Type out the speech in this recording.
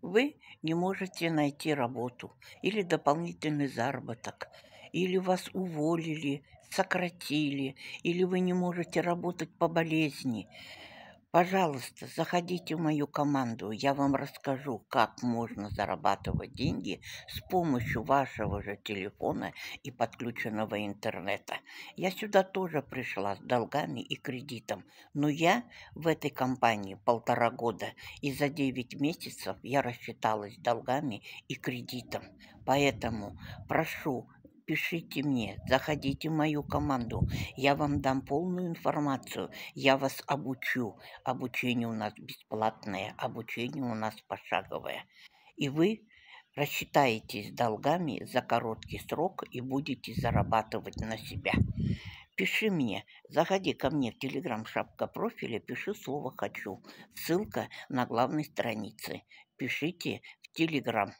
Вы не можете найти работу или дополнительный заработок, или вас уволили, сократили, или вы не можете работать по болезни. Пожалуйста, заходите в мою команду, я вам расскажу, как можно зарабатывать деньги с помощью вашего же телефона и подключенного интернета. Я сюда тоже пришла с долгами и кредитом, но я в этой компании 1,5 года, и за 9 месяцев я рассчиталась с долгами и кредитом. Поэтому прошу, пишите мне, заходите в мою команду, я вам дам полную информацию, я вас обучу. Обучение у нас бесплатное, обучение у нас пошаговое. И вы рассчитаетесь с долгами за короткий срок и будете зарабатывать на себя. Пиши мне, заходи ко мне в Telegram, шапка профиля, пиши слово «хочу». Ссылка на главной странице. Пишите в Telegram.